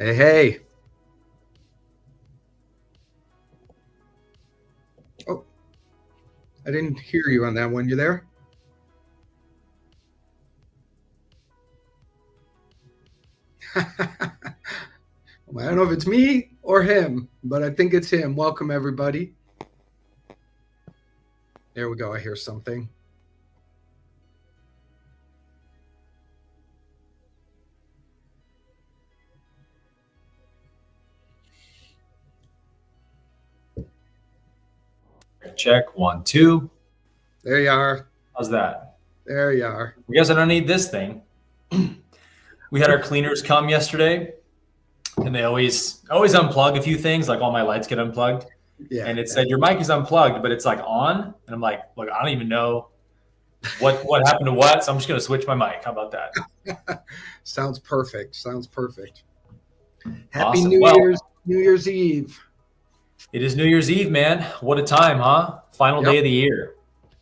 Hey, hey. Oh, I didn't hear you on that one. You there? Well, I don't know if it's me or him, but I think it's him. Welcome, everybody. There we go. I hear something. Check 1, 2. There you are. How's that? There you are. I guess I don't need this thing. We had our cleaners come yesterday, and they always unplug a few things. Like all my lights get unplugged, Yeah. and it said your mic is unplugged, but it's like on. And I'm like, look, I don't even know what happened to what, so I'm just gonna switch my mic. How about that? Sounds perfect. Sounds perfect. Happy Awesome. New Well, Year's, New Year's Eve. it is New Year's Eve, man. What a time, huh? Final Yep. day of the year.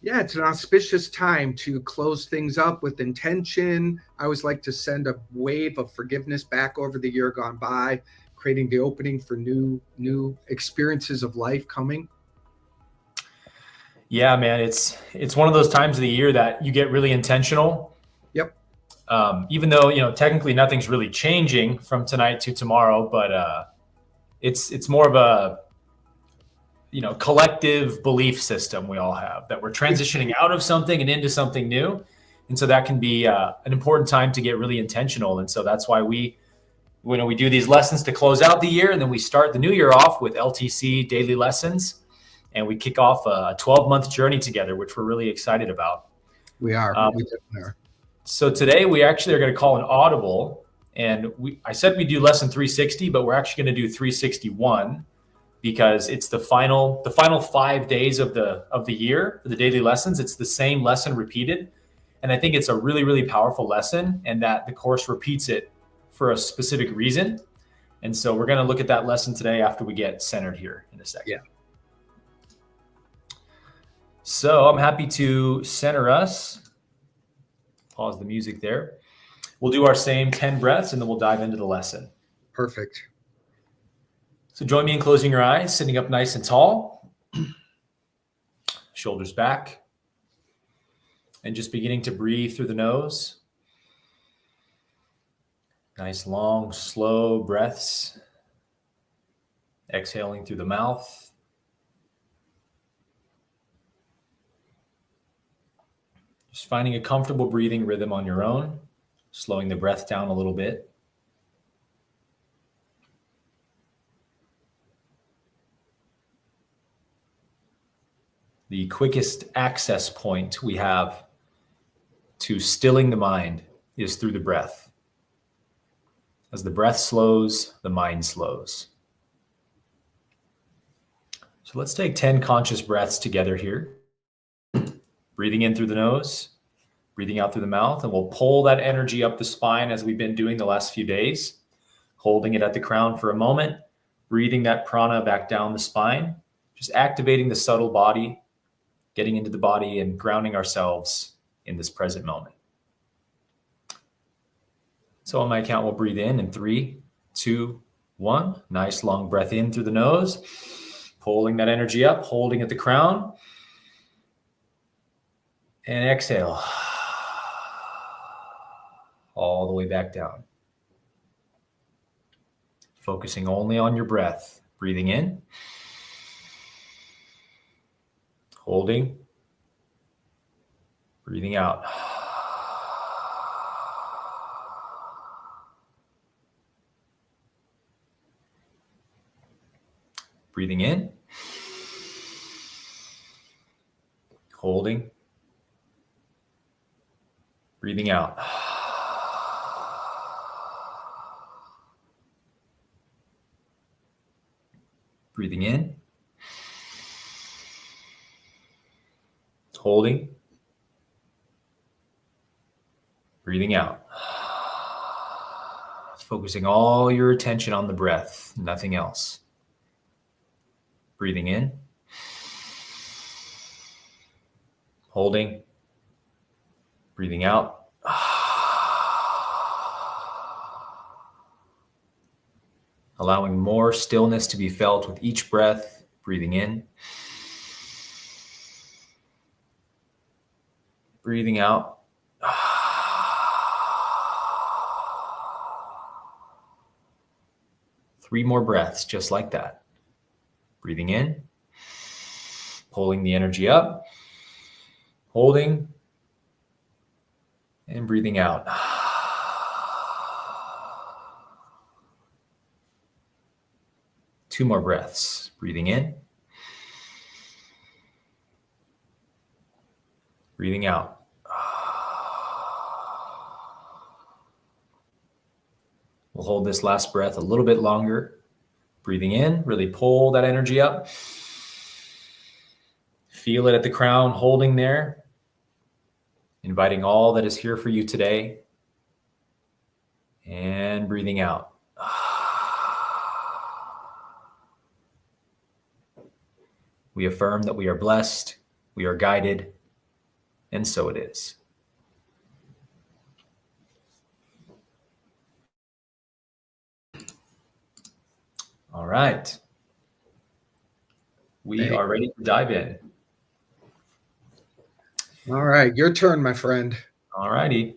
Yeah, it's an auspicious time to close things up with intention. I always like to send a wave of forgiveness back over the year gone by, creating the opening for new experiences of life coming. Yeah, man. It's one of those times of the year that you get really intentional. Yep. Even though technically nothing's really changing from tonight to tomorrow, but it's more of a collective belief system we all have that we're transitioning out of something and into something new, and so that can be an important time to get really intentional. And so that's why we do these lessons to close out the year, and then we start the new year off with LTC daily lessons, and we kick off a 12-month journey together, which we're really excited about. We are. We definitely are. So today we actually are going to call an audible, and I said we do lesson 360, but we're actually going to do 361 because it's the final 5 days of the year for the daily lessons. It's the same lesson repeated, and I think it's a really, really powerful lesson, and that the course repeats it for a specific reason. And so we're going to look at that lesson today after we get centered here in a second. Yeah. So I'm happy to center us. Pause the music there. We'll do our same 10 breaths, and then we'll dive into the lesson. Perfect. So join me in closing your eyes, sitting up nice and tall, shoulders back, and just beginning to breathe through the nose. Nice, long, slow breaths. Exhaling through the mouth. Just finding a comfortable breathing rhythm on your own, slowing the breath down a little bit. The quickest access point we have to stilling the mind is through the breath. As the breath slows, the mind slows. So let's take 10 conscious breaths together here. Breathing in through the nose, breathing out through the mouth, and we'll pull that energy up the spine as we've been doing the last few days, holding it at the crown for a moment, breathing that prana back down the spine, just activating the subtle body, getting into the body and grounding ourselves in this present moment. So on my count, we'll breathe in 3, 2, 1. Nice long breath in through the nose, pulling that energy up, holding at the crown. And exhale all the way back down. Focusing only on your breath. Breathing in. Holding. Breathing out. Breathing in. Holding. Breathing out. Breathing in. Holding. Breathing out. Focusing all your attention on the breath, nothing else. Breathing in. Holding. Breathing out. Allowing more stillness to be felt with each breath. Breathing in. Breathing out. 3 more breaths, just like that. Breathing in, pulling the energy up, holding, and breathing out. Two more breaths. Breathing in, breathing out. We'll hold this last breath a little bit longer. Breathing in, really pull that energy up. Feel it at the crown, holding there. Inviting all that is here for you today. And breathing out. We affirm that we are blessed, we are guided, and so it is. All right. We are ready to dive in. All right, your turn, my friend. All righty.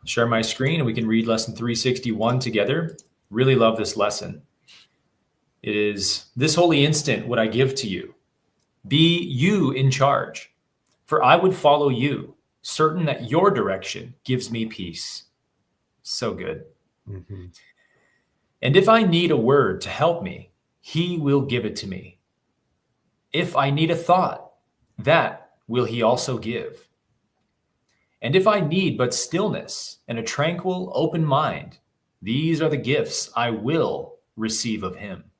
I'll share my screen and we can read lesson 361 together. Really love this lesson. It is, "This holy instant would I give to you. Be you in charge, for I would follow you, certain that your direction gives me peace." So good. Mm-hmm. "And if I need a word to help me, he will give it to me. If I need a thought, that will he also give. And if I need but stillness and a tranquil, open mind, these are the gifts I will receive of him.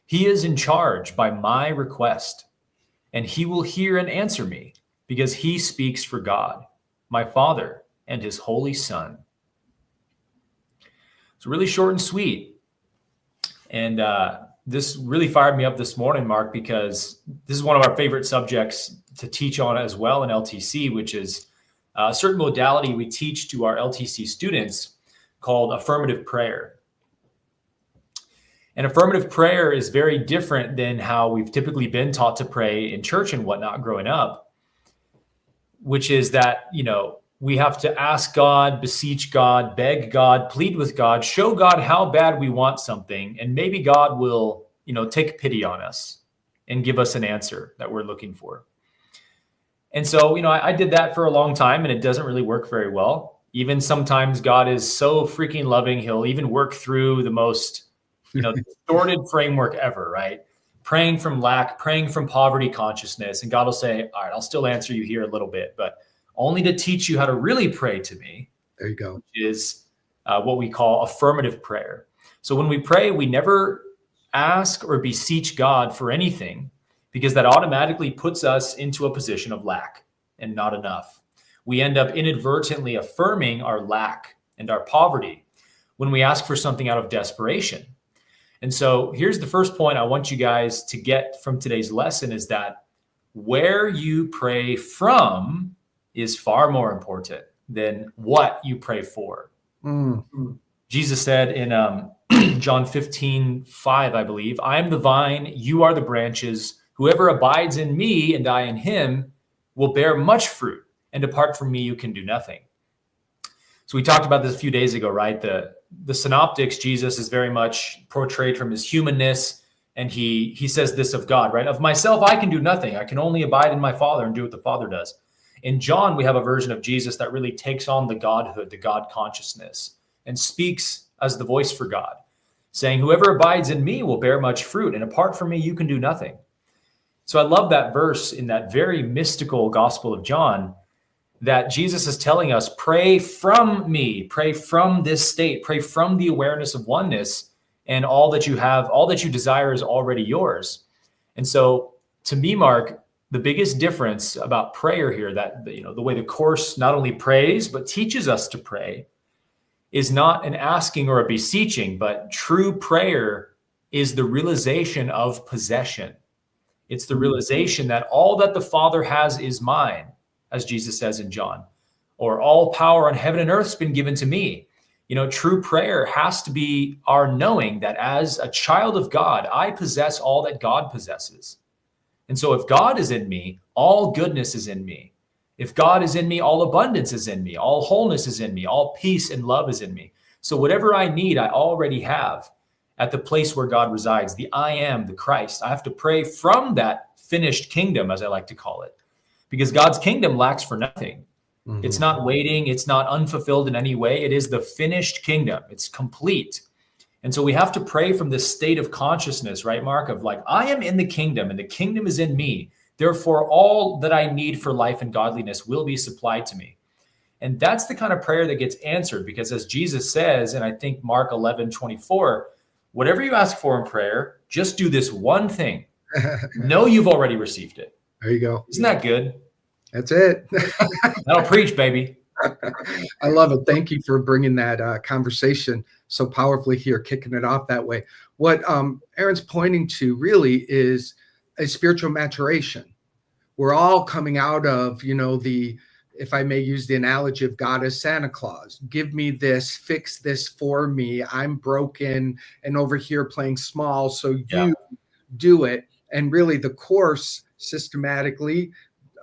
He is in charge by my request, and he will hear and answer me, because he speaks for God, my Father, and his Holy Son." It's really short and sweet. And this really fired me up this morning, Mark, because this is one of our favorite subjects to teach on as well in LTC, which is a certain modality we teach to our LTC students called affirmative prayer. And affirmative prayer is very different than how we've typically been taught to pray in church and whatnot growing up, which is that, you know, we have to ask God, beseech God, beg God, plead with God, show God how bad we want something, and maybe God will, you know, take pity on us and give us an answer that we're looking for. And so, you know, I did that for a long time, and it doesn't really work very well. Even sometimes God is so freaking loving, he'll even work through the most, you know, distorted framework ever, right? Praying from lack, praying from poverty consciousness, and God will say, all right, I'll still answer you here a little bit, but only to teach you how to really pray to me. There you go. Which is what we call affirmative prayer. So when we pray, we never ask or beseech God for anything, because that automatically puts us into a position of lack and not enough. We end up inadvertently affirming our lack and our poverty when we ask for something out of desperation. And so here's the first point I want you guys to get from today's lesson is that where you pray from is far more important than what you pray for. Jesus said in John 15:5, I believe, "I am the vine, you are the branches. Whoever abides in me and I in him will bear much fruit, and apart from me, you can do nothing." So we talked about this a few days ago, right? The synoptics, Jesus is very much portrayed from his humanness, and he says this of God, right? "Of myself, I can do nothing. I can only abide in my Father and do what the Father does." In John, we have a version of Jesus that really takes on the Godhood, the God consciousness, and speaks as the voice for God, saying, "Whoever abides in me will bear much fruit, and apart from me, you can do nothing." So I love that verse in that very mystical Gospel of John, that Jesus is telling us, pray from me, pray from this state, pray from the awareness of oneness, and all that you have, all that you desire is already yours. And so to me, Mark, the biggest difference about prayer here, that, you know, the way the Course not only prays, but teaches us to pray, is not an asking or a beseeching, but true prayer is the realization of possession. It's the realization that all that the Father has is mine, as Jesus says in John, or all power on heaven and earth has been given to me. True prayer has to be our knowing that as a child of God, I possess all that God possesses. And so if God is in me, all goodness is in me. If God is in me, all abundance is in me. All wholeness is in me. All peace and love is in me. So whatever I need, I already have at the place where God resides, the I am, the Christ. I have to pray from that finished kingdom, as I like to call it, because God's kingdom lacks for nothing. Mm-hmm. It's not waiting. It's not unfulfilled in any way. It is the finished kingdom. It's complete. And so we have to pray from this state of consciousness, right, Mark, of like, I am in the kingdom and the kingdom is in me. Therefore, all that I need for life and godliness will be supplied to me. And that's the kind of prayer that gets answered, because as Jesus says, and I think Mark 11:24, whatever you ask for in prayer, just do this one thing. Know you've already received it. There you go. Isn't that good? That's it. That'll preach, baby. I love it. Thank you for bringing that conversation so powerfully here, kicking it off that way. What Aaron's pointing to really is a spiritual maturation. We're all coming out of, if I may use the analogy of God as Santa Claus, give me this, fix this for me. I'm broken and over here playing small, so you do it. And really the course systematically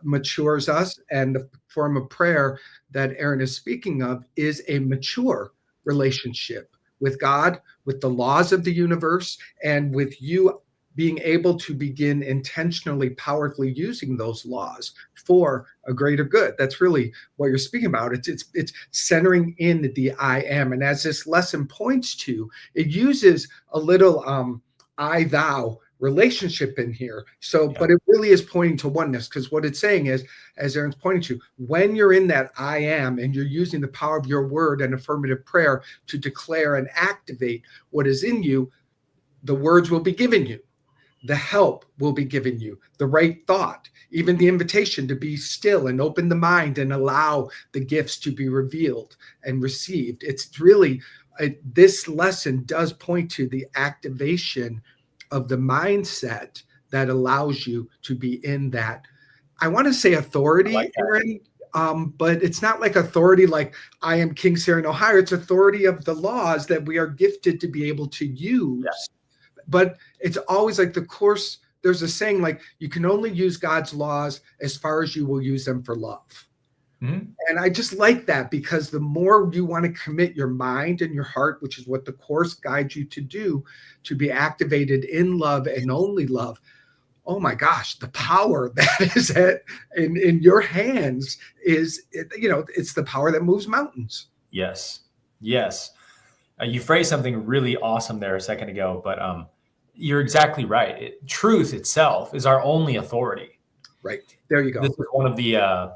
matures us, and the form of prayer that Aaron is speaking of is a mature relationship with God, with the laws of the universe, and with you being able to begin intentionally, powerfully using those laws for a greater good. That's really what you're speaking about. It's centering in the I am. And as this lesson points to, it uses a little I thou relationship in here. So, but it really is pointing to oneness, because what it's saying is, as Aaron's pointing to, when you're in that I am and you're using the power of your word and affirmative prayer to declare and activate what is in you, the words will be given you. The help will be given you, the right thought, even the invitation to be still and open the mind and allow the gifts to be revealed and received. It's really, this lesson does point to the activation of the mindset that allows you to be in that, I want to say authority, Aaron, but it's not like authority like I am King Sarah Ohio. It's authority of the laws that we are gifted to be able to use. Yeah. But it's always like the course, there's a saying like, you can only use God's laws as far as you will use them for love. Mm-hmm. And I just like that, because the more you want to commit your mind and your heart, which is what the course guides you to do, to be activated in love and only love. Oh my gosh, the power that is in your hands is, it's the power that moves mountains. Yes. You phrased something really awesome there a second ago, but you're exactly right. Truth itself is our only authority. Right. There you go. This is one of the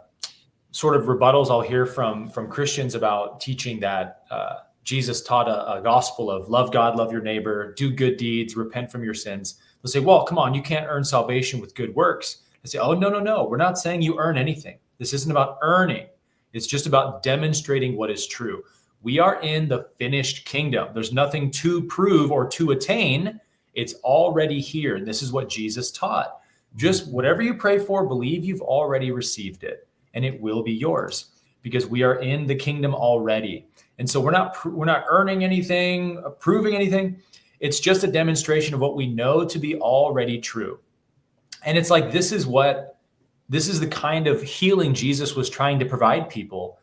sort of rebuttals I'll hear from Christians about teaching that Jesus taught a gospel of love God, love your neighbor, do good deeds, repent from your sins. They'll say, well, come on, you can't earn salvation with good works. I say, oh, no. We're not saying you earn anything. This isn't about earning. It's just about demonstrating what is true. We are in the finished kingdom. There's nothing to prove or to attain. It's already here. And this is what Jesus taught. Just whatever you pray for, believe you've already received it, and it will be yours, because we are in the kingdom already. And so we're not earning anything, proving anything. It's just a demonstration of what we know to be already true. And it's like, this is the kind of healing Jesus was trying to provide people.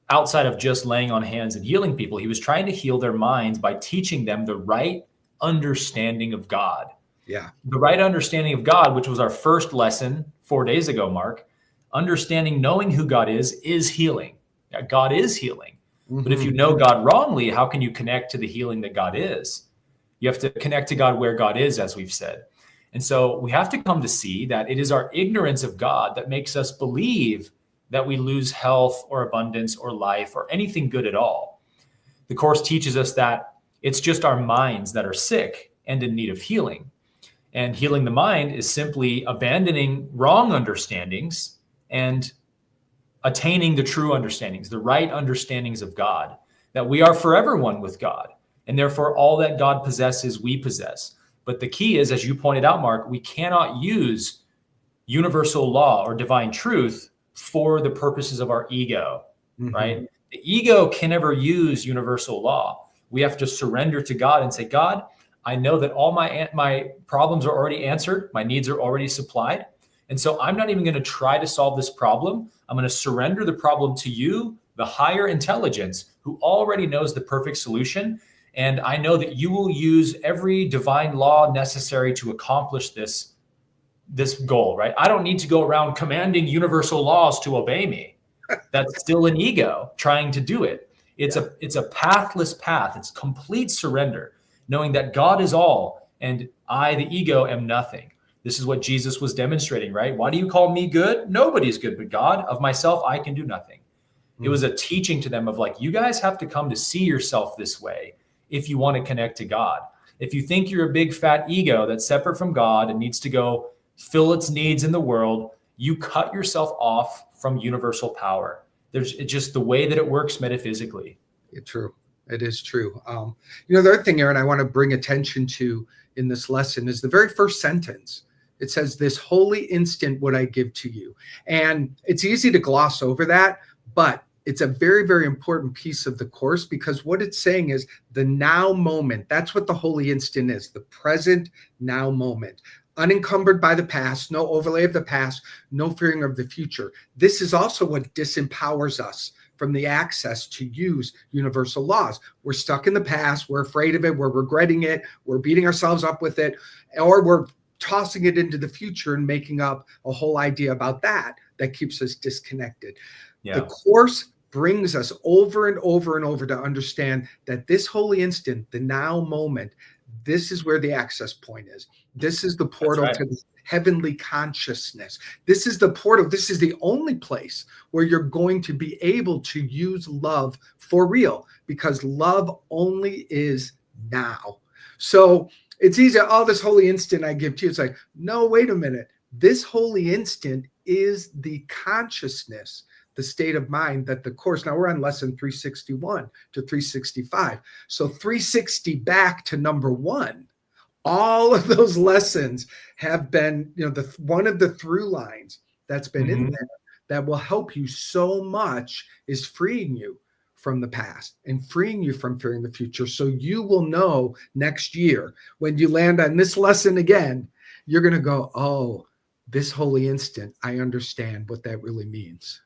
Outside of just laying on hands and healing people, he was trying to heal their minds by teaching them the right understanding of God. Yeah. The right understanding of God, which was our first lesson 4 days ago, Mark. Understanding, knowing who God is healing. God is healing. Mm-hmm. But if you know God wrongly, how can you connect to the healing that God is? You have to connect to God where God is, as we've said. And so we have to come to see that it is our ignorance of God that makes us believe that we lose health or abundance or life or anything good at all. The Course teaches us that it's just our minds that are sick and in need of healing. And healing the mind is simply abandoning wrong understandings and attaining the true understandings, the right understandings of God, that we are forever one with God. And therefore, all that God possesses, we possess. But the key is, as you pointed out, Mark, we cannot use universal law or divine truth for the purposes of our ego, Mm-hmm. right? The ego can never use universal law. We have to surrender to God and say, God, I know that all my problems are already answered. My needs are already supplied. And so I'm not even going to try to solve this problem. I'm going to surrender the problem to you, the higher intelligence, who already knows the perfect solution. And I know that you will use every divine law necessary to accomplish this goal, right? I don't need to go around commanding universal laws to obey me. That's still an ego trying to do it. It's a pathless path. It's complete surrender, knowing that God is all and I, the ego, am nothing. This is what Jesus was demonstrating, right? Why do you call me good? Nobody's good but God. Of myself, I can do nothing. It was a teaching to them of like, you guys have to come to see yourself this way if you want to connect to God. If you think you're a big fat ego that's separate from God and needs to go fill its needs in the world, you cut yourself off from universal power. It's just the way that it works metaphysically. Yeah, true. It is true. The other thing, Aaron, I want to bring attention to in this lesson is the very first sentence. It says, this holy instant would I give to you. And it's easy to gloss over that, but it's a very, very important piece of the course, because what it's saying is the now moment. That's what the holy instant is, the present now moment. Unencumbered by the past, no overlay of the past, no fearing of the future. This is also what disempowers us from the access to use universal laws. We're stuck in the past. We're afraid of it. We're regretting it. We're beating ourselves up with it, or we're tossing it into the future and making up a whole idea about that keeps us disconnected. Yeah. The course brings us over and over and over to understand that this holy instant, the now moment, this is where the access point is. This is the portal to the heavenly consciousness. This is the portal. This is the only place where you're going to be able to use love for real, because love only is now. So it's easy. Oh, this holy instant I give to you. It's like, no, wait a minute. This holy instant is the consciousness, the state of mind that the course, now we're on lesson 361 to 365. So 360 back to number 1. All of those lessons have been, one of the through lines that's been in there that will help you so much is freeing you from the past and freeing you from fearing the future. So you will know next year when you land on this lesson again, you're going to go, oh, this holy instant, I understand what that really means.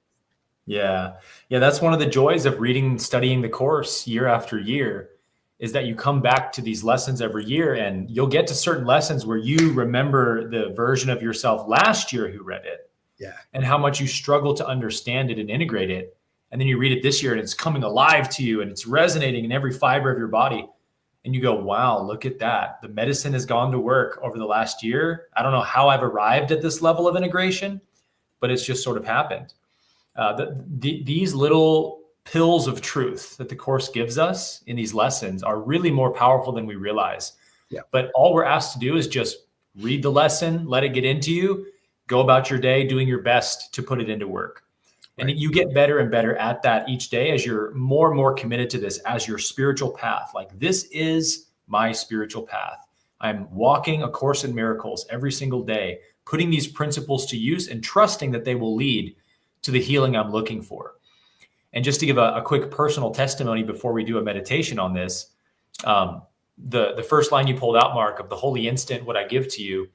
Yeah. That's one of the joys of reading and studying the course year after year, is that you come back to these lessons every year, and you'll get to certain lessons where you remember the version of yourself last year who read it. Yeah. And how much you struggle to understand it and integrate it. And then you read it this year and it's coming alive to you and it's resonating in every fiber of your body. And you go, wow, look at that. The medicine has gone to work over the last year. I don't know how I've arrived at this level of integration, but it's just sort of happened. These little pills of truth that the course gives us in these lessons are really more powerful than we realize. Yeah. But all we're asked to do is just read the lesson, let it get into you, go about your day doing your best to put it into work. And you get better and better at that each day as you're more and more committed to this as your spiritual path. Like, this is my spiritual path. I'm walking A Course in Miracles every single day, putting these principles to use and trusting that they will lead to the healing I'm looking for. And just to give a quick personal testimony before we do a meditation on this, the first line you pulled out, Mark, of the holy instant, what I give to you,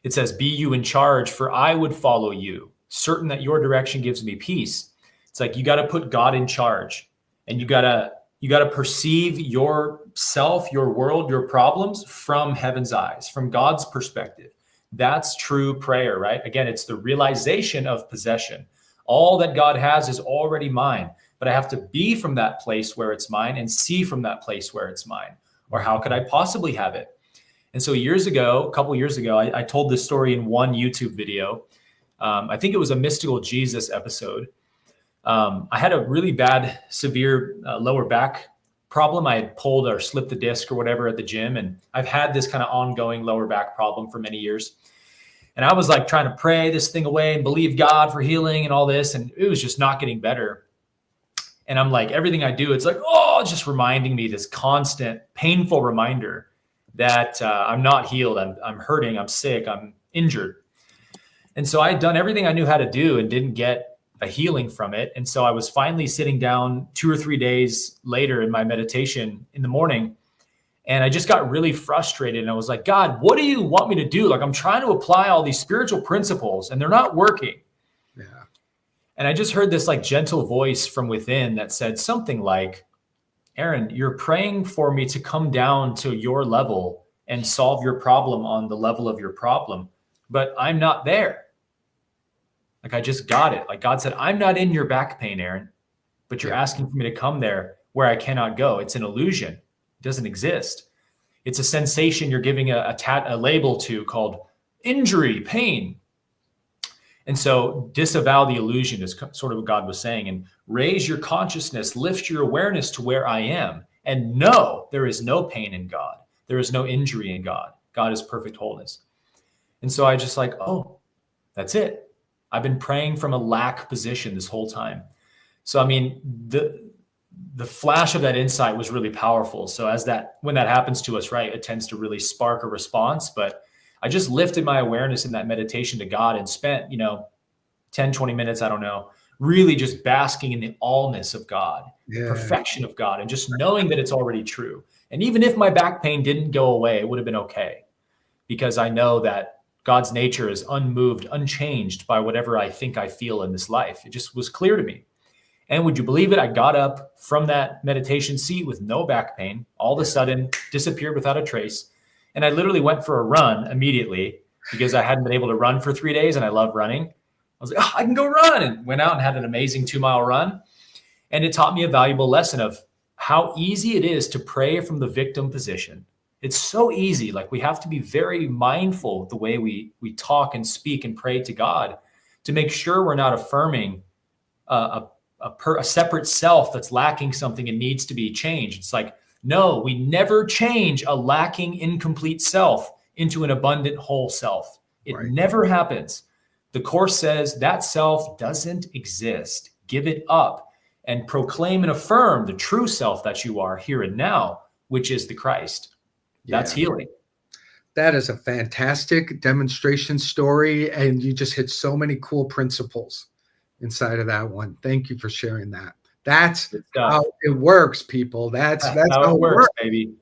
it says, be you in charge, for I would follow you, certain that your direction gives me peace. It's like, you got to put God in charge, and you got to perceive yourself, your world, your problems from heaven's eyes, from God's perspective. That's true prayer, right? Again, it's the realization of possession. All that God has is already mine, but I have to be from that place where it's mine and see from that place where it's mine. Or how could I possibly have it? And so a couple years ago, I told this story in one YouTube video. I think it was a Mystical Jesus episode. I had a really bad, severe lower back problem. I had pulled or slipped the disc or whatever at the gym. And I've had this kind of ongoing lower back problem for many years. And I was like trying to pray this thing away and believe God for healing and all this. And it was just not getting better. And I'm like, everything I do, it's like, just reminding me, this constant painful reminder that I'm not healed. I'm hurting. I'm sick. I'm injured. And so I had done everything I knew how to do and didn't get a healing from it. And so I was finally sitting down 2 or 3 days later in my meditation in the morning, and I just got really frustrated. And I was like, God, what do you want me to do? Like, I'm trying to apply all these spiritual principles and they're not working. Yeah. And I just heard this like gentle voice from within that said something like, Aaron, you're praying for me to come down to your level and solve your problem on the level of your problem, but I'm not there. Like, I just got it. Like, God said, I'm not in your back pain, Aaron, but you're asking for me to come there where I cannot go. It's an illusion. It doesn't exist. It's a sensation you're giving a label to called injury, pain. And so disavow the illusion is sort of what God was saying, and raise your consciousness, lift your awareness to where I am, and know there is no pain in God. There is no injury in God. God is perfect wholeness. And so I just like, oh, that's it. I've been praying from a lack position this whole time. So, I mean, the flash of that insight was really powerful. So when that happens to us, right, it tends to really spark a response. But I just lifted my awareness in that meditation to God and spent, 10, 20 minutes, I don't know, really just basking in the allness of God, the perfection of God, and just knowing that it's already true. And even if my back pain didn't go away, it would have been okay, because I know that God's nature is unmoved, unchanged by whatever I think I feel in this life. It just was clear to me. And would you believe it? I got up from that meditation seat with no back pain, all of a sudden disappeared without a trace. And I literally went for a run immediately because I hadn't been able to run for 3 days and I love running. I was like, I can go run, and went out and had an amazing 2-mile run. And it taught me a valuable lesson of how easy it is to pray from the victim position. It's so easy. Like, we have to be very mindful of the way we talk and speak and pray to God to make sure we're not affirming a separate self that's lacking something and needs to be changed. It's like, no, we never change a lacking, incomplete self into an abundant whole self. It never happens. The Course says that self doesn't exist. Give it up and proclaim and affirm the true self that you are here and now, which is the Christ. That's healing. That is a fantastic demonstration story. And you just hit so many cool principles inside of that one. Thank you for sharing that. That's how it works, people. That's how it works, baby.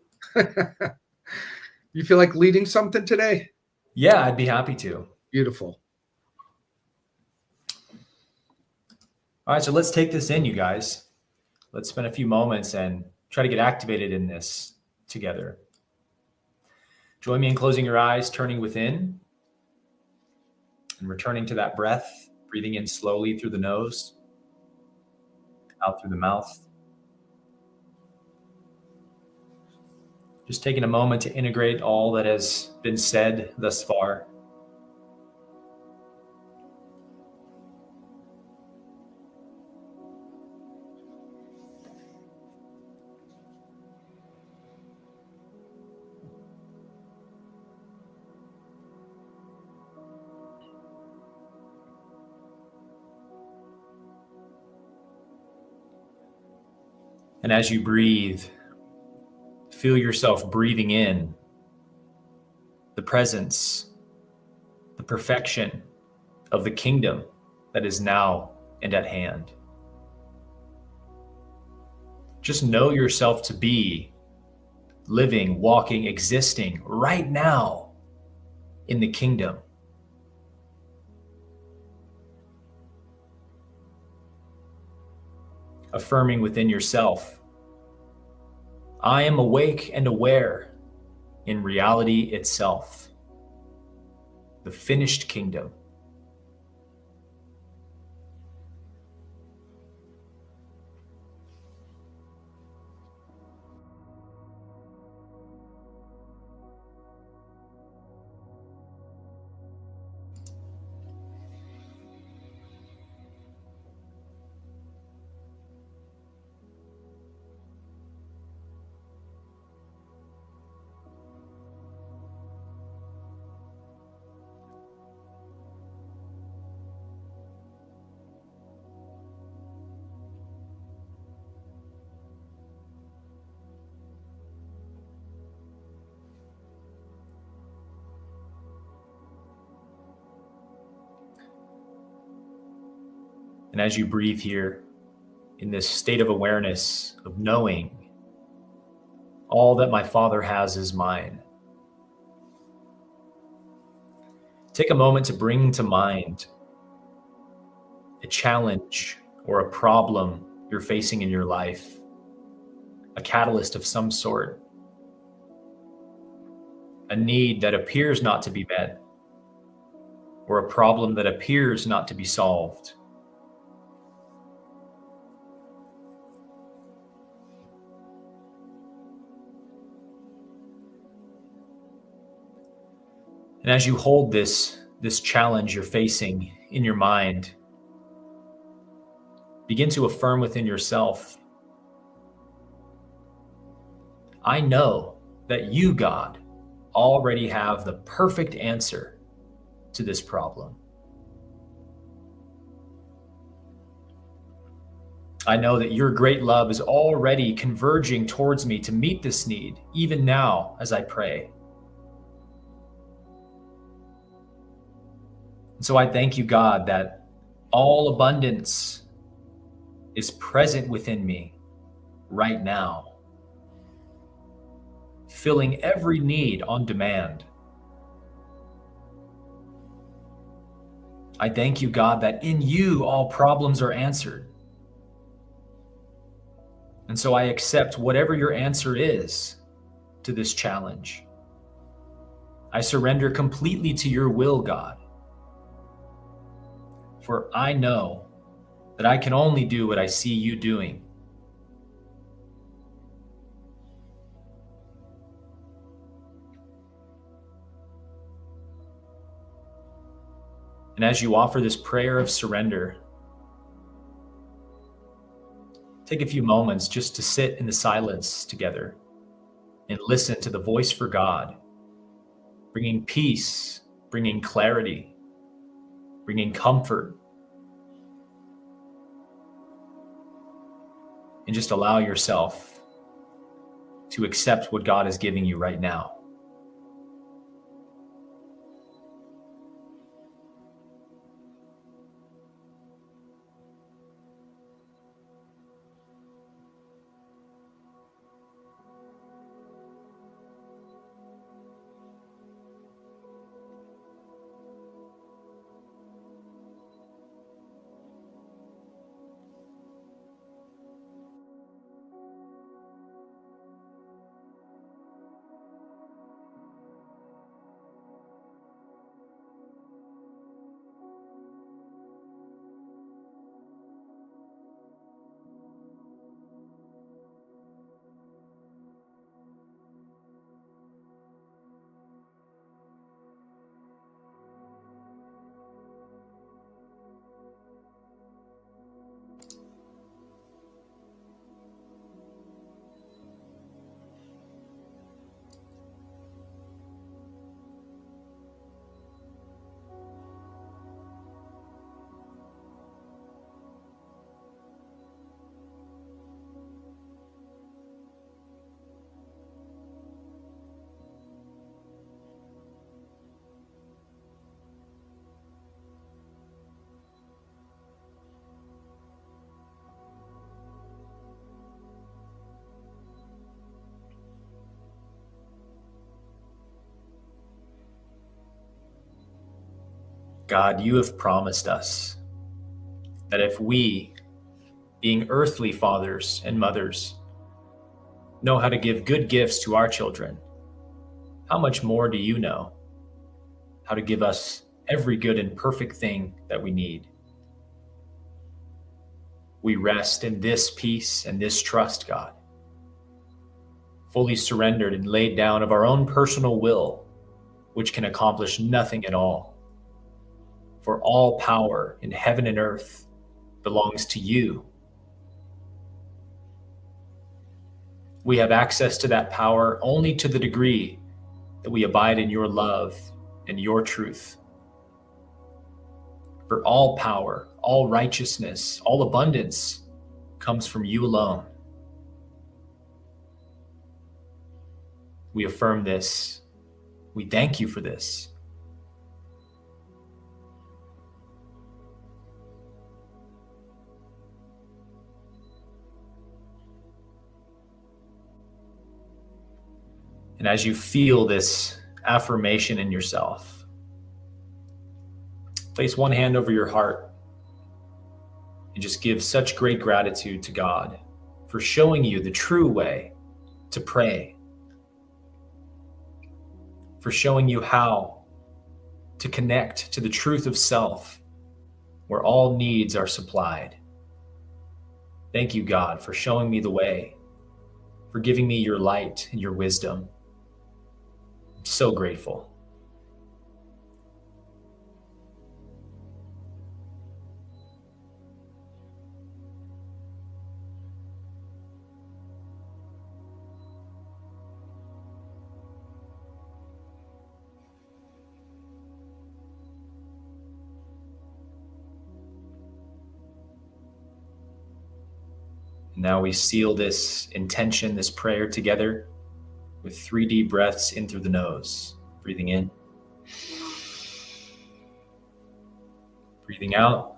You feel like leading something today? Yeah, I'd be happy to. Beautiful. All right, so let's take this in, you guys. Let's spend a few moments and try to get activated in this together. Join me in closing your eyes, turning within, and returning to that breath, breathing in slowly through the nose, out through the mouth. Just taking a moment to integrate all that has been said thus far. And as you breathe, feel yourself breathing in the presence, the perfection of the kingdom that is now and at hand. Just know yourself to be living, walking, existing right now in the kingdom. Affirming within yourself, I am awake and aware in reality itself, the finished kingdom. And as you breathe here in this state of awareness, of knowing all that my Father has is mine, take a moment to bring to mind a challenge or a problem you're facing in your life, a catalyst of some sort, a need that appears not to be met, or a problem that appears not to be solved. And as you hold this challenge you're facing in your mind, begin to affirm within yourself, I know that you, God, already have the perfect answer to this problem. I know that your great love is already converging towards me to meet this need, even now as I pray. And so I thank you, God, that all abundance is present within me right now, filling every need on demand. I thank you, God, that in you all problems are answered. And so I accept whatever your answer is to this challenge. I surrender completely to your will, God. For I know that I can only do what I see you doing. And as you offer this prayer of surrender, take a few moments just to sit in the silence together and listen to the voice for God, bringing peace, bringing clarity, bringing comfort. And just allow yourself to accept what God is giving you right now. God, you have promised us that if we, being earthly fathers and mothers, know how to give good gifts to our children, how much more do you know how to give us every good and perfect thing that we need? We rest in this peace and this trust, God, fully surrendered and laid down of our own personal will, which can accomplish nothing at all. For all power in heaven and earth belongs to you. We have access to that power only to the degree that we abide in your love and your truth. For all power, all righteousness, all abundance comes from you alone. We affirm this. We thank you for this. And as you feel this affirmation in yourself, place one hand over your heart and just give such great gratitude to God for showing you the true way to pray, for showing you how to connect to the truth of self, where all needs are supplied. Thank you, God, for showing me the way, for giving me your light and your wisdom. I'm so grateful. Now we seal this intention, this prayer together with 3 deep breaths in through the nose. Breathing in. Breathing out.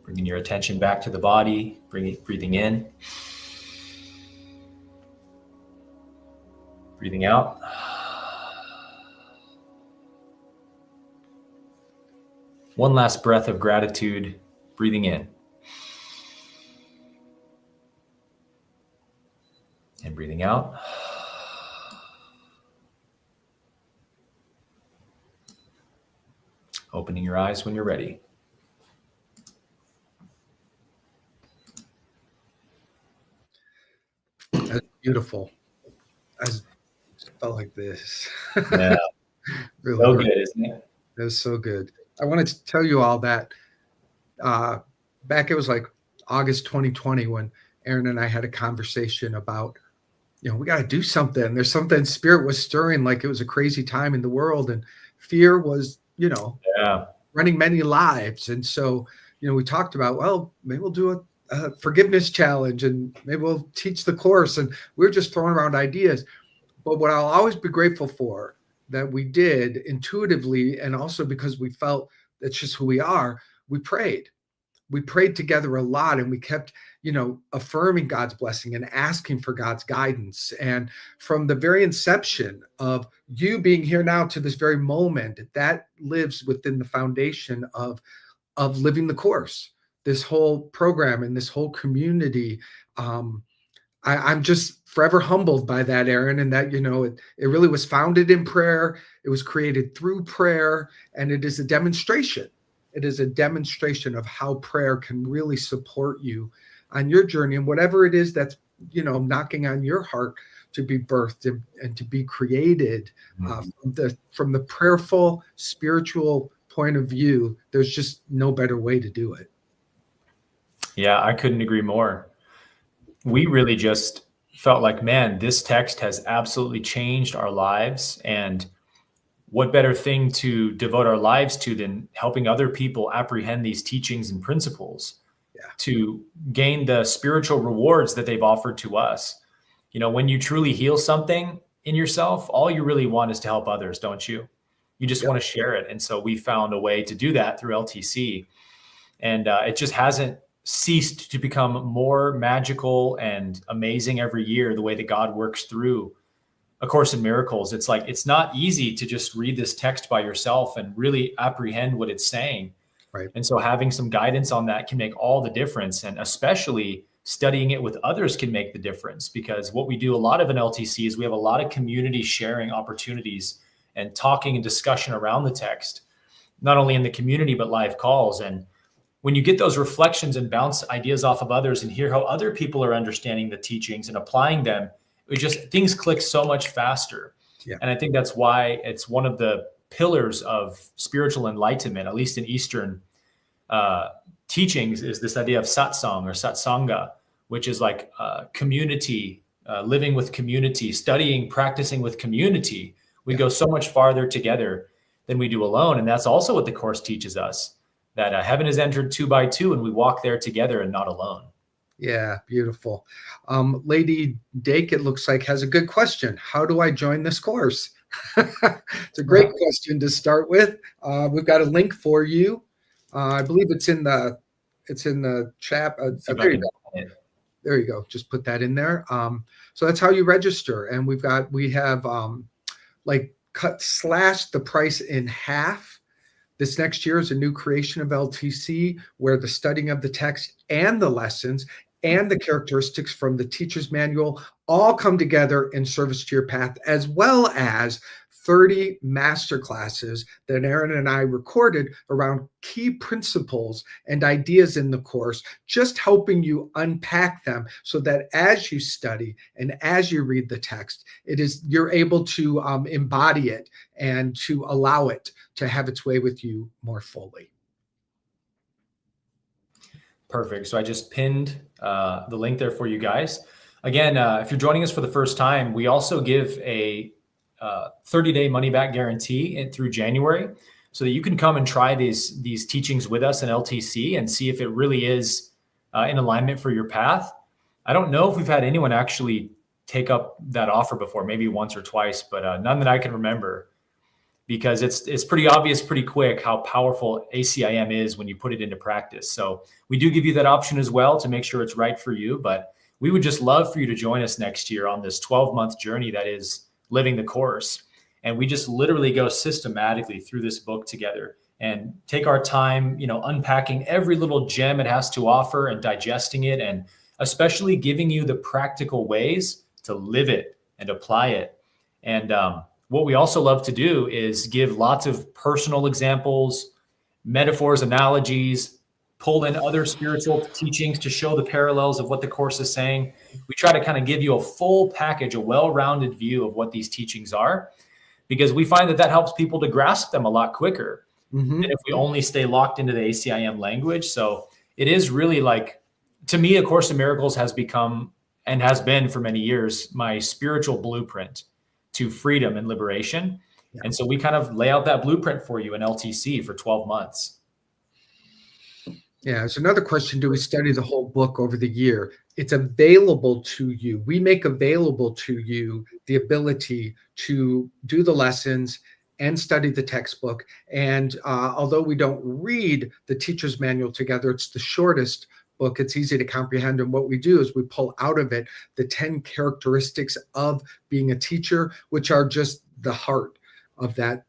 Bringing your attention back to the body. Breathing in. Breathing out. One last breath of gratitude, breathing in. And breathing out. Opening your eyes when you're ready. That's beautiful. I just felt like this. Yeah. Really So great. good, isn't it? It was so good. I wanted to tell you all that back, it was like August 2020 when Aaron and I had a conversation about, we got to do something. There's something Spirit was stirring, like it was a crazy time in the world, and fear was, running many lives. And so, we talked about, well, maybe we'll do a forgiveness challenge, and maybe we'll teach the course. And we were just throwing around ideas. But what I'll always be grateful for that we did intuitively, and also because we felt that's just who we are, we prayed. We prayed together a lot, and we kept, affirming God's blessing and asking for God's guidance. And from the very inception of you being here now to this very moment, that lives within the foundation of living the course, this whole program and this whole community. I'm just forever humbled by that, Aaron, and that, it really was founded in prayer. It was created through prayer, and it is a demonstration. It is a demonstration of how prayer can really support you on your journey, and whatever it is that's, knocking on your heart to be birthed and to be created. From the prayerful, spiritual point of view, there's just no better way to do it. Yeah, I couldn't agree more. We really just felt like, man, this text has absolutely changed our lives. And what better thing to devote our lives to than helping other people apprehend these teachings and principles to gain the spiritual rewards that they've offered to us. When you truly heal something in yourself, all you really want is to help others, don't you? You just want to share it. And so we found a way to do that through LTC. And it just hasn't ceased to become more magical and amazing every year, the way that God works through A Course in Miracles. It's like, it's not easy to just read this text by yourself and really apprehend what it's saying. Right. And so having some guidance on that can make all the difference. And especially studying it with others can make the difference, because what we do a lot of in LTC is we have a lot of community sharing opportunities and talking and discussion around the text, not only in the community, but live calls. And when you get those reflections and bounce ideas off of others and hear how other people are understanding the teachings and applying them, things click so much faster. Yeah. And I think that's why it's one of the pillars of spiritual enlightenment, at least in Eastern teachings, is this idea of satsang or satsanga, which is like community, living with community, studying, practicing with community. We go so much farther together than we do alone. And that's also what the Course teaches us, that heaven is entered 2 by 2, and we walk there together and not alone. Yeah, beautiful. Lady Dake, it looks like, has a good question. How do I join this course? It's a great question to start with. We've got a link for you. I believe it's in the chat. There you go. There you go. Just put that in there. So that's how you register. And we have like slashed the price in half. This next year is a new creation of LTC where the studying of the text and the lessons and the characteristics from the teacher's manual all come together in service to your path, as well as 30 masterclasses that Aaron and I recorded around key principles and ideas in the course, just helping you unpack them so that as you study and as you read the text, you're able to embody it and to allow it to have its way with you more fully. Perfect. So I just pinned the link there for you guys. Again, if you're joining us for the first time, we also give a 30-day money-back guarantee through January, so that you can come and try these teachings with us in LTC and see if it really is in alignment for your path. I don't know if we've had anyone actually take up that offer before, maybe once or twice, but none that I can remember, because it's pretty obvious pretty quick how powerful ACIM is when you put it into practice. So we do give you that option as well to make sure it's right for you, but we would just love for you to join us next year on this 12-month journey that is living the course. And we just literally go systematically through this book together and take our time, unpacking every little gem it has to offer and digesting it, and especially giving you the practical ways to live it and apply it. And what we also love to do is give lots of personal examples, metaphors, analogies, pull in other spiritual teachings to show the parallels of what the course is saying. We try to kind of give you a full package, a well-rounded view of what these teachings are, because we find that helps people to grasp them a lot quicker than if we only stay locked into the ACIM language. So it is really like, to me, A Course in Miracles has become, and has been for many years, my spiritual blueprint to freedom and liberation. Yeah. And so we kind of lay out that blueprint for you in LTC for 12 months. Yeah, there's another question. Do we study the whole book over the year? It's available to you. We make available to you the ability to do the lessons and study the textbook. And although we don't read the teacher's manual together, it's the shortest book. It's easy to comprehend. And what we do is we pull out of it the 10 characteristics of being a teacher, which are just the heart of that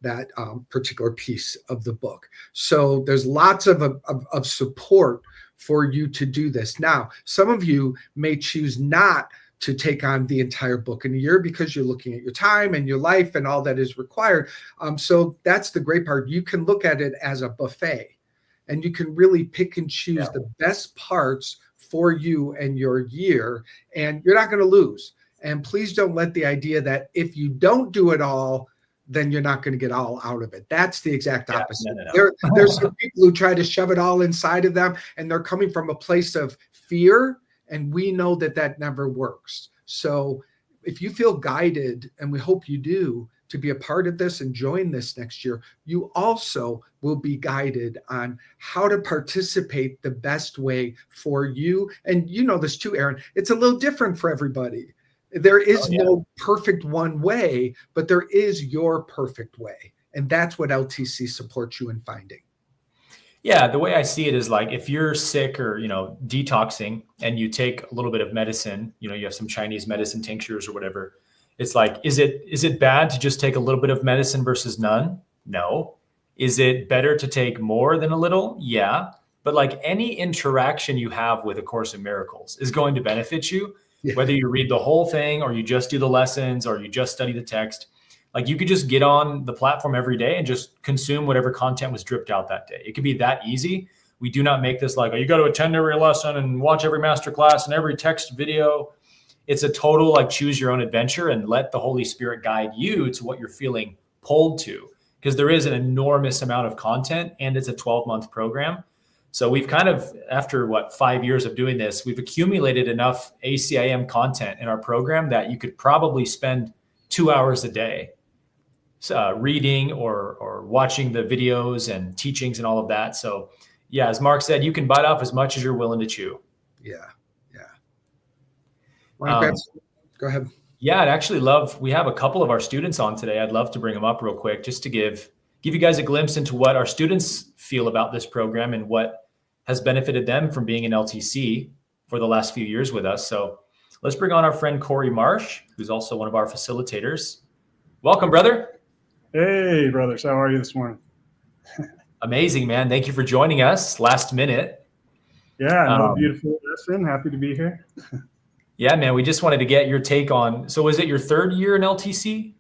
particular piece of the book. So there's lots of support for you to do this. Now, some of you may choose not to take on the entire book in a year because you're looking at your time and your life and all that is required. So that's the great part. You can look at it as a buffet, and you can really pick and choose the best parts for you and your year, and you're not going to lose. And please don't let the idea that if you don't do it all, then you're not going to get all out of it. That's the exact opposite. No. There's some people who try to shove it all inside of them, and they're coming from a place of fear, and we know that never works. So if you feel guided, and we hope you do, to be a part of this and join this next year, you also will be guided on how to participate the best way for you. And you know this too, Aaron, it's a little different for everybody. There is no perfect one way, but there is your perfect way. And that's what LTC supports you in finding. Yeah, the way I see it is like, if you're sick or, detoxing and you take a little bit of medicine, you have some Chinese medicine tinctures or whatever. It's like, is it bad to just take a little bit of medicine versus none? No. Is it better to take more than a little? Yeah. But like any interaction you have with A Course in Miracles is going to benefit you. Yeah. Whether you read the whole thing or you just do the lessons or you just study the text, like you could just get on the platform every day and just consume whatever content was dripped out that day. It could be that easy. We do not make this like, you got to attend every lesson and watch every masterclass and every text video. It's a total like choose your own adventure and let the Holy Spirit guide you to what you're feeling pulled to, because there is an enormous amount of content and it's a 12-month program. So we've kind of, after 5 years of doing this, we've accumulated enough ACIM content in our program that you could probably spend 2 hours a day reading or watching the videos and teachings and all of that. So yeah, as Mark said, you can bite off as much as you're willing to chew. Yeah. Go ahead. Yeah, we have a couple of our students on today. I'd love to bring them up real quick just to give you guys a glimpse into what our students feel about this program and what has benefited them from being in LTC. for the last few years with us. So let's bring on our friend Corey Marsh, who's also one of our facilitators. Welcome, brother. Hey, brothers. How are you this morning? Amazing, man. Thank you for joining us last minute. Yeah, no, beautiful lesson. Happy to be here. Yeah, man. We just wanted to get your take on, so is it your third year in LTC?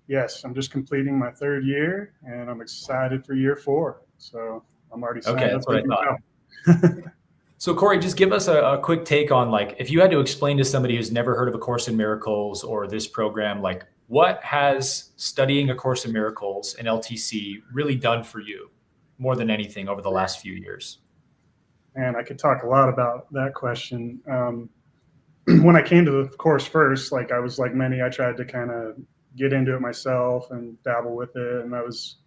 Yes, I'm just completing my third year, and I'm excited for year 4. So I'm already signed Okay, up. that's what I thought. So Corey, just give us a quick take on, like, if you had to explain to somebody who's never heard of A Course in Miracles or this program, like, what has studying A Course in Miracles and LTC really done for you more than anything over the last few years? And I could talk a lot about that question. When I came to the course first, like I was like many, I tried to kind of get into it myself and dabble with it. And I was,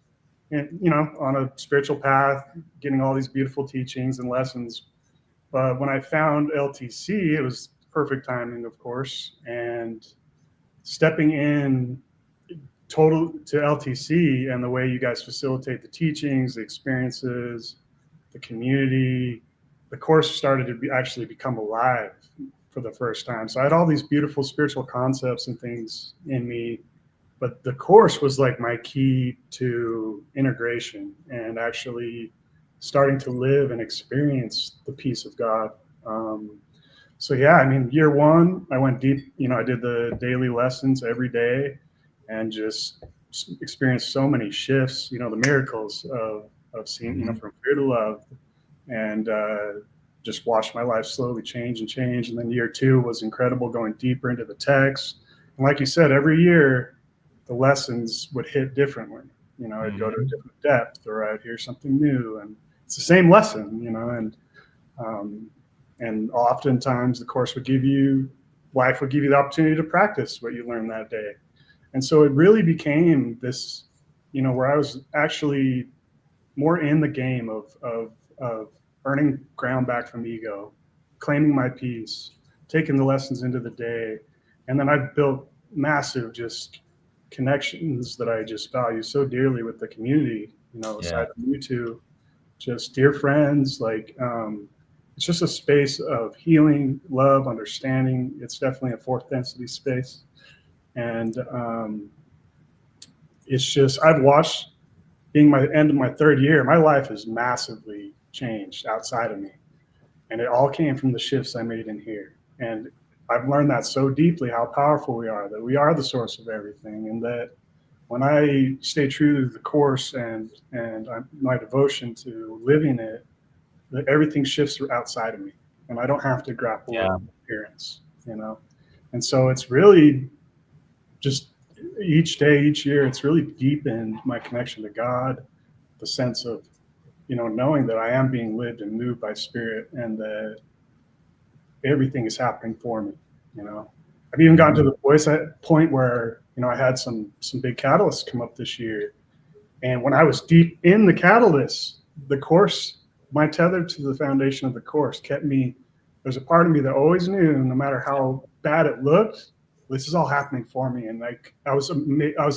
on a spiritual path, getting all these beautiful teachings and lessons. But when I found LTC, it was perfect timing, of course. And stepping in total to LTC and the way you guys facilitate the teachings, the experiences, the community, the course started to actually become alive for the first time. So I had all these beautiful spiritual concepts and things in me, but the course was like my key to integration and actually starting to live and experience the peace of God. So yeah, I mean, year 1, I went deep, I did the daily lessons every day and just experienced so many shifts, the miracles of seeing, from fear to love, and just watched my life slowly change. And then year 2 was incredible, going deeper into the text. And like you said, every year the lessons would hit differently. I'd go to a different depth, or I'd hear something new, and it's the same lesson, and oftentimes the course would give you, life would give you the opportunity to practice what you learned that day. And so it really became this, where I was actually more in the game of earning ground back from ego, claiming my peace, taking the lessons into the day. And then I've built massive just connections that I just value so dearly with the community, aside from you two, just dear friends. Like, it's just a space of healing, love, understanding. It's definitely a 4th density space. And it's just, I've watched, being my end of my 3rd year, my life has massively changed outside of me. And it all came from the shifts I made in here. And I've learned that so deeply, how powerful we are, that we are the source of everything. And that when I stay true to the course and my devotion to living it, that everything shifts outside of me. And I don't have to grapple with appearance, And so it's really just each day, each year, it's really deepened my connection to God, the sense of, knowing that I am being lived and moved by Spirit, and that everything is happening for me. I've even gotten to the point where, I had some big catalysts come up this year. And when I was deep in the catalyst, the course, my tether to the foundation of the course kept me. There's a part of me that always knew, no matter how bad it looked, this is all happening for me. And like, I was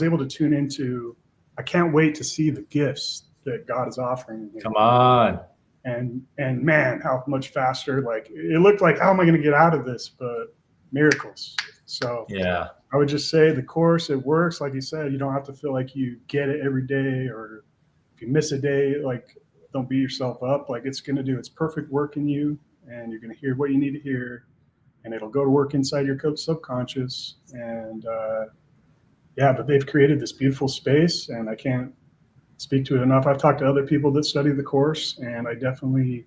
able to tune into, I can't wait to see the gifts that God is offering me. Come on. And man, how much faster, like, it looked like, how am I going to get out of this? But miracles. So yeah, I would just say the course, it works. Like you said, you don't have to feel like you get it every day, or if you miss a day, like, don't beat yourself up. Like, it's going to do its perfect work in you, and you're going to hear what you need to hear, and it'll go to work inside your subconscious. And but they've created this beautiful space, and I can't speak to it enough. I've talked to other people that study the course, and I definitely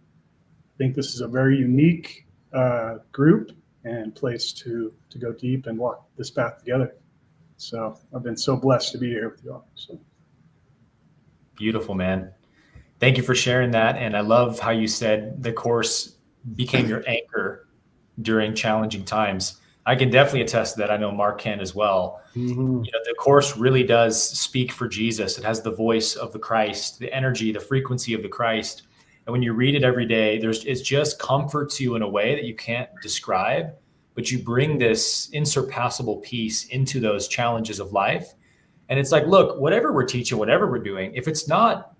think this is a very unique group and place to go deep and walk this path together. So I've been so blessed to be here with you all. So beautiful, man. Thank you for sharing that. And I love how you said the course became your anchor during challenging times. I can definitely attest to that. I know Mark can as well. The course really does speak for Jesus. It has the voice of the Christ, the energy, the frequency of the Christ. And when you read it every day, it just comforts you in a way that you can't describe, but you bring this insurpassable peace into those challenges of life. And it's like, look, whatever we're teaching, whatever we're doing, if it's not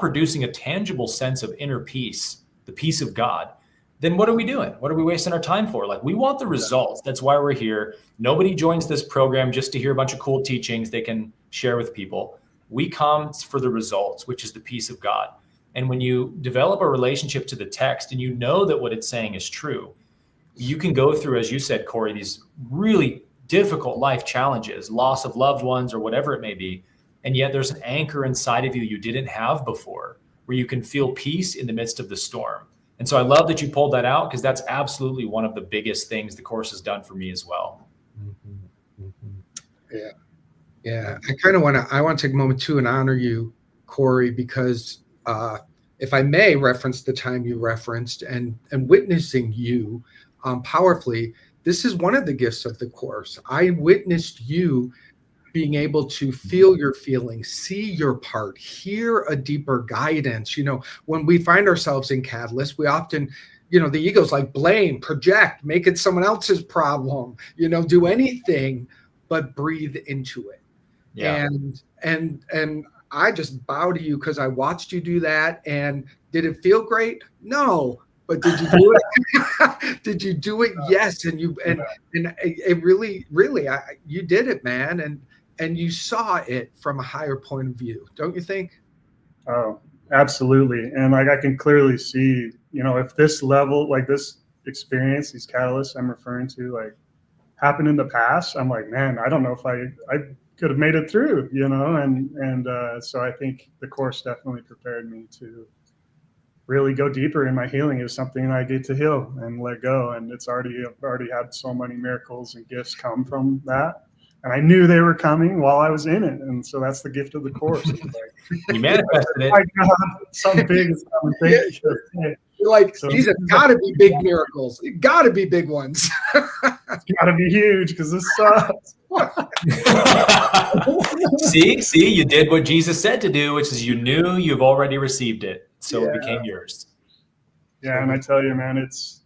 producing a tangible sense of inner peace, the peace of God, then what are we doing? What are we wasting our time for? Like, we want the results. That's why we're here. Nobody joins this program just to hear a bunch of cool teachings they can share with people. We come for the results, which is the peace of God. And when you develop a relationship to the text and you know that what it's saying is true, you can go through, as you said, Corey, these really difficult life challenges, loss of loved ones or whatever it may be. And yet there's an anchor inside of you didn't have before, where you can feel peace in the midst of the storm. And so I love that you pulled that out, because that's absolutely one of the biggest things the course has done for me as well. Yeah. Yeah. I want to take a moment too and honor you, Corey, because if I may reference the time you referenced and witnessing you powerfully, this is one of the gifts of the course. I witnessed you being able to feel your feelings, see your part, hear a deeper guidance. When we find ourselves in Catalyst, we often, the ego's like blame, project, make it someone else's problem, do anything but breathe into it. Yeah. And I just bow to you because I watched you do that. And did it feel great? No. But did you do it? Did you do it? Yes. And it really, you did it, man. And you saw it from a higher point of view, don't you think? Oh, absolutely. And like, I can clearly see, if this level, like this experience, these catalysts I'm referring to, like happened in the past, I'm like, man, I don't know if I could have made it through, and so I think the course definitely prepared me to really go deeper in my healing. Is something I get to heal and let go. And I've already had so many miracles and gifts come from that. And I knew they were coming while I was in it. And so that's the gift of the course. You manifested it. My God, something big is coming. Thank you. You're like, these have got to be big miracles. It got to be big ones. It's got to be huge because this sucks. See, you did what Jesus said to do, which is you knew you've already received it. So it became yours. Yeah. And I tell you, man, it's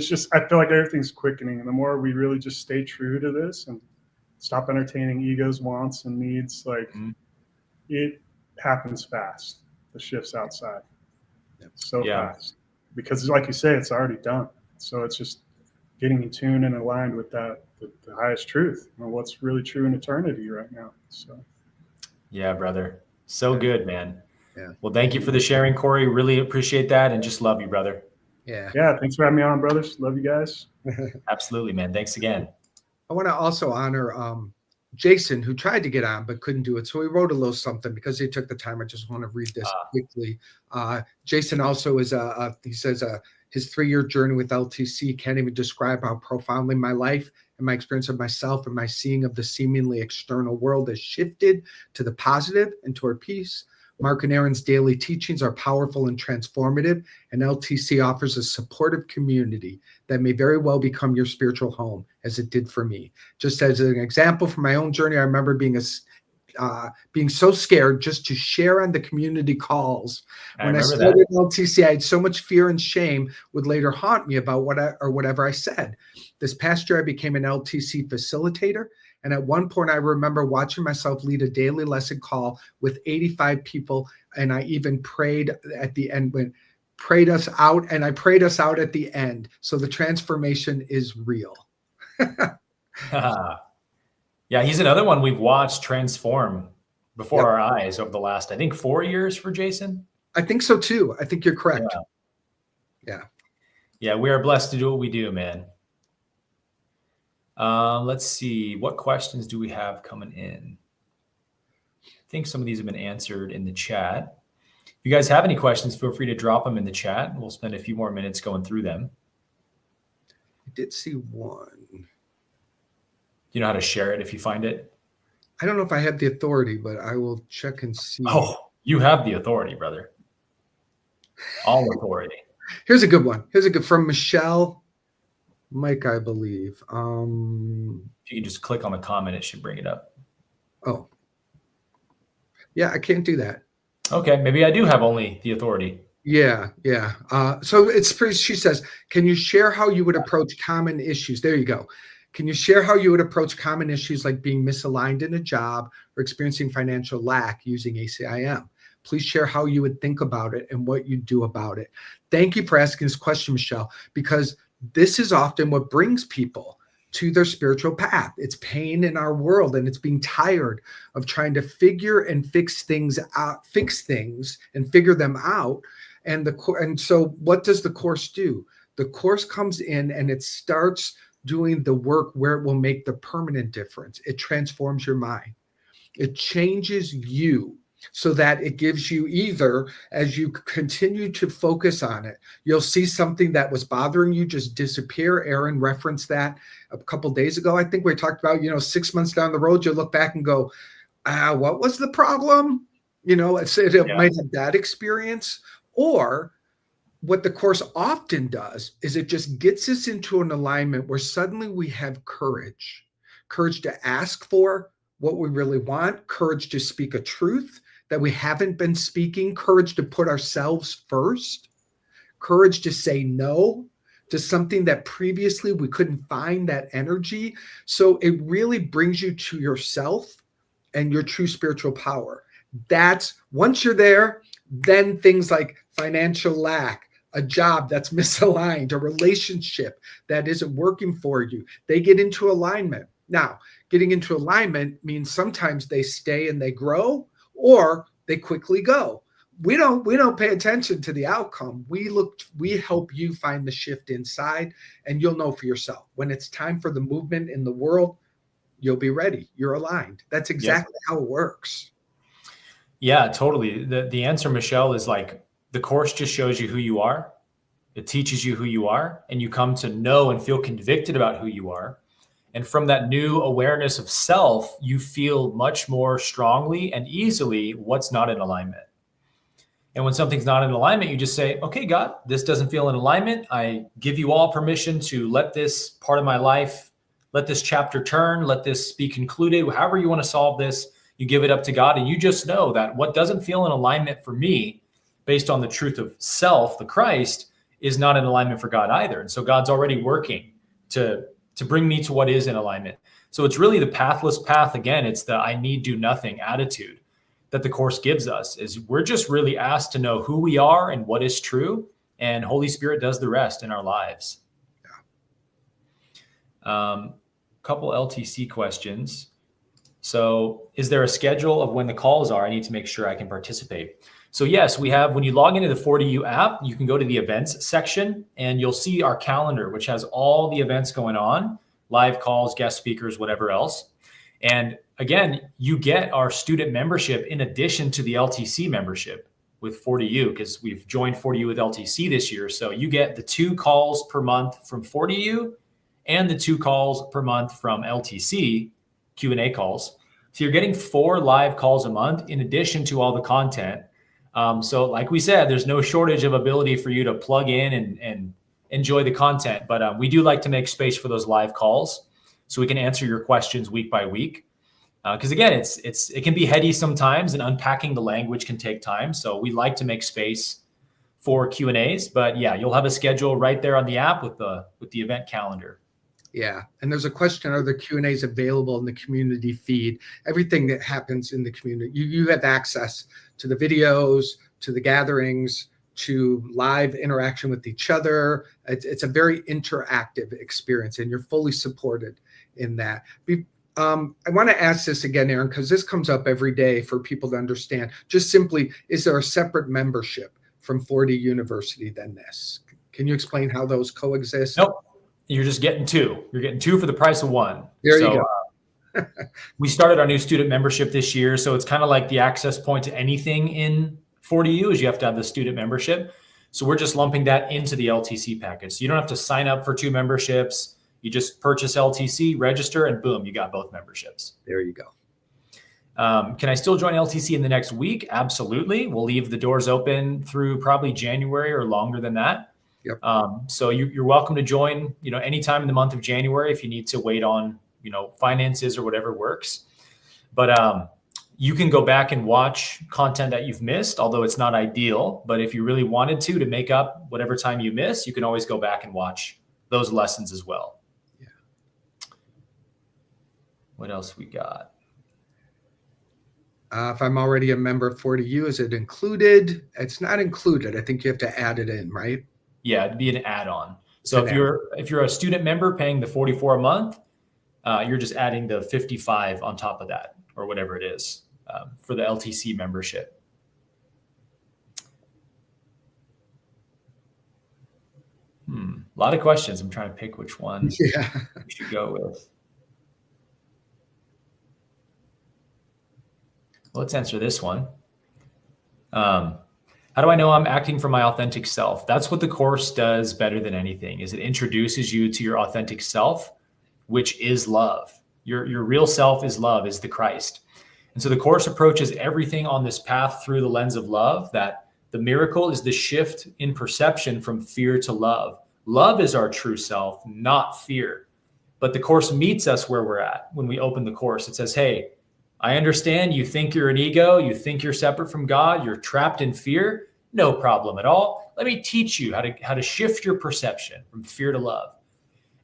just, I feel like everything's quickening. And the more we really just stay true to this and stop entertaining egos, wants, and needs, like it happens fast. The shift's outside. So fast. Because like you say, it's already done. So it's just getting in tune and aligned with that, the highest truth, and what's really true in eternity right now. So yeah, brother. So good, man. Yeah. Well, thank you for the sharing, Corey. Really appreciate that, and just love you, brother. Yeah. Yeah. Thanks for having me on, brothers. Love you guys. Absolutely, man. Thanks again. I want to also honor Jason, who tried to get on but couldn't do it. So he wrote a little something because he took the time. I just want to read this quickly. Jason also is he says his 3-year journey with LTC can't even describe how profoundly my life and my experience of myself and my seeing of the seemingly external world has shifted to the positive and toward peace. Mark and Aaron's daily teachings are powerful and transformative, and LTC offers a supportive community that may very well become your spiritual home, as it did for me. Just as an example from my own journey, I remember being so scared just to share on the community calls. When I started LTC, I had so much fear and shame would later haunt me about whatever I said. This past year, I became an LTC facilitator. And at one point, I remember watching myself lead a daily lesson call with 85 people. And I even prayed at the end, prayed us out at the end. So the transformation is real. Yeah, he's another one we've watched transform before our eyes over the last, I think, 4 years for Jason. I think so too. I think you're correct. Yeah, we are blessed to do what we do, man. Let's see. What questions do we have coming in? I think some of these have been answered in the chat. If you guys have any questions, feel free to drop them in the chat. We'll spend a few more minutes going through them. I did see one. You know how to share it if you find it? I don't know if I have the authority, but I will check and see. Oh, you have the authority, brother. All authority. Here's a good one. From Michelle Mike, I believe. If you can just click on the comment, it should bring it up. Oh. Yeah, I can't do that. Okay, maybe I do have only the authority. Yeah. So she says, can you share how you would approach common issues? There you go. Can you share how you would approach common issues like being misaligned in a job or experiencing financial lack using ACIM? please share how you would think about it and what you do about it. Thank you for asking this question, Michelle, because this is often what brings people to their spiritual path. It's pain in our world, and it's being tired of trying to figure and fix things and figure them out. And so what does the course do? The course comes in and it starts doing the work where it will make the permanent difference. It transforms your mind. It changes you so that it gives you, either as you continue to focus on it, you'll see something that was bothering you just disappear. Aaron referenced that a couple of days ago. I think we talked about, 6 months down the road, you'll look back and go, what was the problem? It might have that experience. Or what the course often does is it just gets us into an alignment where suddenly we have courage to ask for what we really want, courage to speak a truth that we haven't been speaking, courage to put ourselves first, courage to say no to something that previously we couldn't find that energy. So it really brings you to yourself and your true spiritual power. That's, once you're there, then things like financial lack, a job that's misaligned, a relationship that isn't working for you, they get into alignment. Now, getting into alignment means sometimes they stay and they grow, or they quickly go. We don't pay attention to the outcome. We help you find the shift inside, and you'll know for yourself. When it's time for the movement in the world, you'll be ready. You're aligned. That's exactly how it works. Yeah, totally. The answer, Michelle, is like, the course just shows you who you are. It teaches you who you are, and you come to know and feel convicted about who you are. And from that new awareness of self, you feel much more strongly and easily what's not in alignment. And when something's not in alignment, you just say, okay, God, this doesn't feel in alignment. I give you all permission to let this part of my life, let this chapter turn, let this be concluded. However you want to solve this, you give it up to God. And you just know that what doesn't feel in alignment for me, based on the truth of self, the Christ, is not in alignment for God either. And so God's already working to bring me to what is in alignment. So it's really the pathless path. Again, it's the I need do nothing attitude that the course gives us. Is we're just really asked to know who we are and what is true, and Holy Spirit does the rest in our lives. Couple LTC questions. So is there a schedule of when the calls are? I need to make sure I can participate. So yes, we have, when you log into the 40U app, you can go to the events section and you'll see our calendar, which has all the events going on, live calls, guest speakers, whatever else. And again, you get our student membership in addition to the LTC membership with 40U, because we've joined 40U with LTC this year. So you get the 2 calls per month from 40U and the 2 calls per month from LTC Q&A calls. So you're getting 4 live calls a month in addition to all the content. So like we said, there's no shortage of ability for you to plug in and enjoy the content. But we do like to make space for those live calls so we can answer your questions week by week. Because again, it can be heady sometimes, and unpacking the language can take time. So we like to make space for Q&As. But yeah, you'll have a schedule right there on the app with the event calendar. Yeah. And there's a question, are the Q&As available in the community feed? Everything that happens in the community, you have access to the videos, to the gatherings, to live interaction with each other. It's a very interactive experience, and you're fully supported in that. I want to ask this again, Aaron, because this comes up every day for people to understand. Just simply, is there a separate membership from 40 University than this? Can you explain how those coexist? Nope. You're just getting 2. You're getting 2 for the price of 1. There you go. We started our new student membership this year. So it's kind of like the access point to anything in 40U is you have to have the student membership. So we're just lumping that into the LTC package. So you don't have to sign up for 2 memberships. You just purchase LTC, register, and boom, you got both memberships. There you go. Can I still join LTC in the next week? Absolutely. We'll leave the doors open through probably January or longer than that. Yep. So you're welcome to join, anytime in the month of January if you need to wait on, finances or whatever works. But you can go back and watch content that you've missed, although it's not ideal. But if you really wanted to make up whatever time you miss, you can always go back and watch those lessons as well. Yeah. What else we got? If I'm already a member of 40U, is it included? It's not included. I think you have to add it in, right? Yeah, it'd be an add-on. So an if you're a student member paying the $44 a month, you're just adding the 55 on top of that, or whatever it is, for the LTC membership. A lot of questions. I'm trying to pick which one we should go with. Well, let's answer this one. How do I know I'm acting from my authentic self? That's what the course does better than anything, is it introduces you to your authentic self, which is love. Your real self is love, is the Christ. And so the course approaches everything on this path through the lens of love, that the miracle is the shift in perception from fear to love. Love is our true self, not fear. But the course meets us where we're at. When we open the course, it says, hey, I understand you think you're an ego, you think you're separate from God, you're trapped in fear. No problem at all. Let me teach you how to shift your perception from fear to love.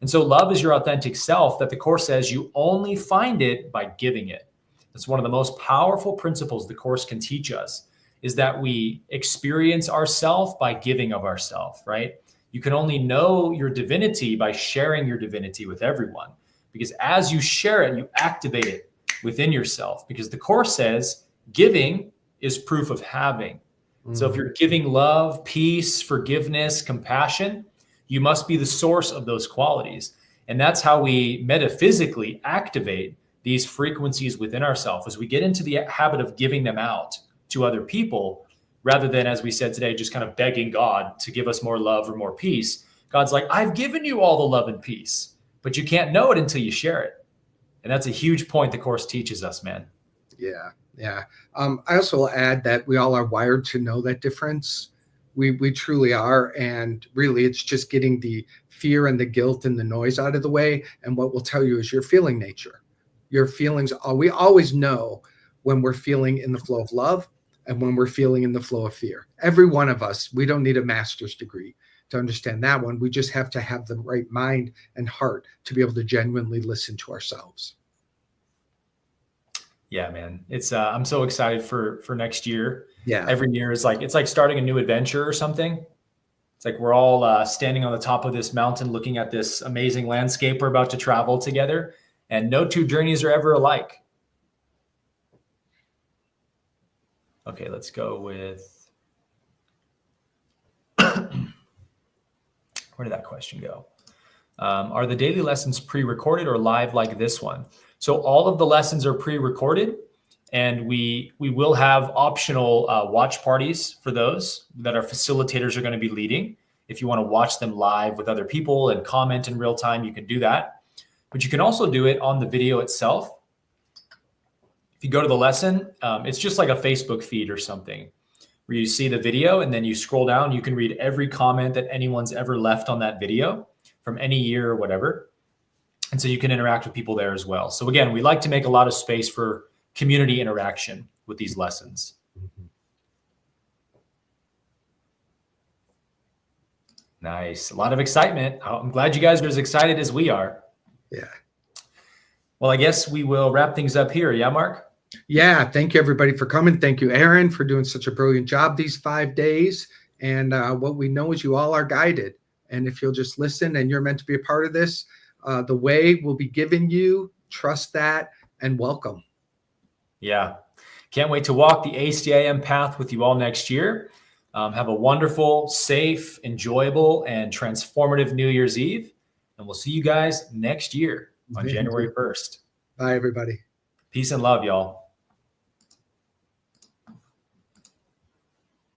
And so love is your authentic self, that the course says you only find it by giving it. That's one of the most powerful principles the course can teach us, is that we experience ourself by giving of ourself, right? You can only know your divinity by sharing your divinity with everyone, because as you share it, you activate it within yourself, because the course says giving is proof of having. So if you're giving love, peace, forgiveness, compassion, you must be the source of those qualities. And that's how we metaphysically activate these frequencies within ourselves, as we get into the habit of giving them out to other people, rather than, as we said today, just kind of begging God to give us more love or more peace. God's like, I've given you all the love and peace, but you can't know it until you share it. And that's a huge point the course teaches us, man. Yeah. I also will add that we all are wired to know that difference. We truly are. And really, it's just getting the fear and the guilt and the noise out of the way. And what we'll tell you is your feeling nature. Your feelings, we always know when we're feeling in the flow of love and when we're feeling in the flow of fear. Every one of us, we don't need a master's degree to understand that one. We just have to have the right mind and heart to be able to genuinely listen to ourselves. Yeah, man. It's I'm so excited for next year. Yeah. Every year is like, it's like starting a new adventure or something. It's like we're all standing on the top of this mountain looking at this amazing landscape we're about to travel together, and no two journeys are ever alike. Okay, let's go with where did that question go? Are the daily lessons pre-recorded or live like this one? So all of the lessons are pre-recorded, and we will have optional watch parties for those that our facilitators are going to be leading. If you want to watch them live with other people and comment in real time, you can do that. But you can also do it on the video itself. If you go to the lesson, it's just like a Facebook feed or something, where you see the video and then you scroll down. You can read every comment that anyone's ever left on that video from any year or whatever. And so you can interact with people there as well. So again, we like to make a lot of space for community interaction with these lessons. Nice. A lot of excitement. I'm glad you guys are as excited as we are. Yeah. Well, I guess we will wrap things up here. Yeah, Mark? Yeah. Thank you, everybody, for coming. Thank you, Aaron, for doing such a brilliant job these 5 days. And what we know is you all are guided. And if you'll just listen and you're meant to be a part of this, the way will be given you. Trust that and welcome. Yeah. Can't wait to walk the ACIM path with you all next year. Have a wonderful, safe, enjoyable, and transformative New Year's Eve. And we'll see you guys next year on January 1st. Bye, everybody. Peace and love, y'all.